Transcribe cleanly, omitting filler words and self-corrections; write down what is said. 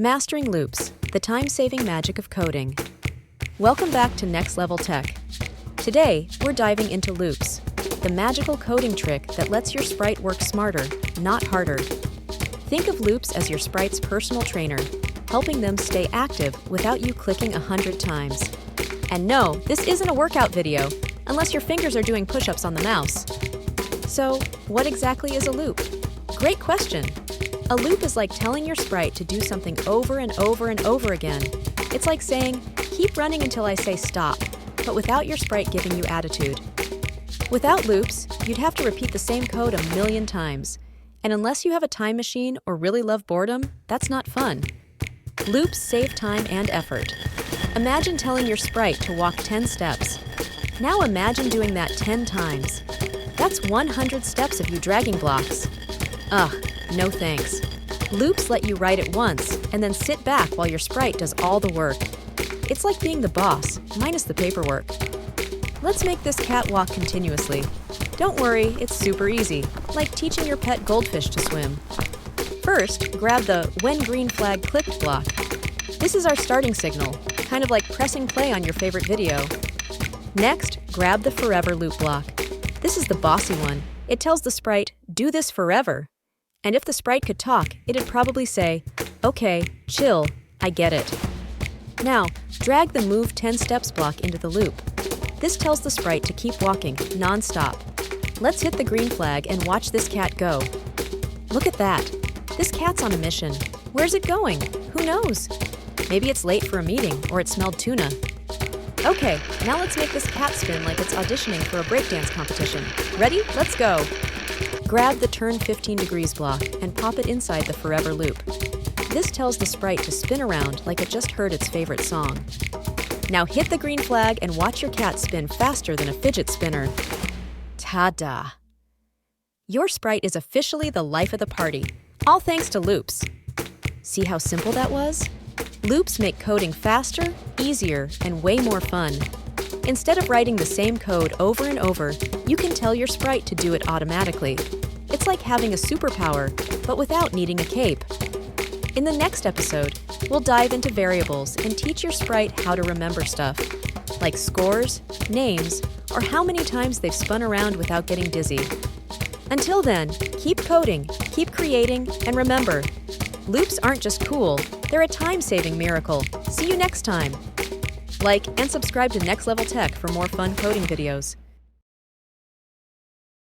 Mastering loops, the time-saving magic of coding. Welcome back to NexLevel Tech. Today, we're diving into loops, the magical coding trick that lets your sprite work smarter, not harder. Think of loops as your sprite's personal trainer, helping them stay active without you clicking 100 times. And no, this isn't a workout video, unless your fingers are doing push-ups on the mouse. So, what exactly is a loop? Great question. A loop is like telling your sprite to do something over and over and over again. It's like saying, keep running until I say stop, but without your sprite giving you attitude. Without loops, you'd have to repeat the same code a million times. And unless you have a time machine or really love boredom, that's not fun. Loops save time and effort. Imagine telling your sprite to walk 10 steps. Now imagine doing that 10 times. That's 100 steps of you dragging blocks. Ugh, no thanks. Loops let you write it once and then sit back while your sprite does all the work. It's like being the boss, minus the paperwork. Let's make this cat walk continuously. Don't worry, it's super easy, like teaching your pet goldfish to swim. First, grab the when green flag clicked block. This is our starting signal, kind of like pressing play on your favorite video. Next, grab the forever loop block. This is the bossy one. It tells the sprite, do this forever. And if the sprite could talk, it'd probably say, okay, chill, I get it. Now, drag the move 10 steps block into the loop. This tells the sprite to keep walking, non-stop. Let's hit the green flag and watch this cat go. Look at that. This cat's on a mission. Where's it going? Who knows? Maybe it's late for a meeting, or it smelled tuna. Okay, now let's make this cat spin like it's auditioning for a breakdance competition. Ready? Let's go! Grab the turn 15 degrees block and pop it inside the forever loop. This tells the sprite to spin around like it just heard its favorite song. Now hit the green flag and watch your cat spin faster than a fidget spinner. Ta-da! Your sprite is officially the life of the party, all thanks to loops. See how simple that was? Loops make coding faster, easier, and way more fun. Instead of writing the same code over and over, you can tell your sprite to do it automatically. It's like having a superpower, but without needing a cape. In the next episode, we'll dive into variables and teach your sprite how to remember stuff, like scores, names, or how many times they've spun around without getting dizzy. Until then, keep coding, keep creating, and remember, loops aren't just cool, they're a time-saving miracle. See you next time! Like and subscribe to NexLevel Tech for more fun coding videos.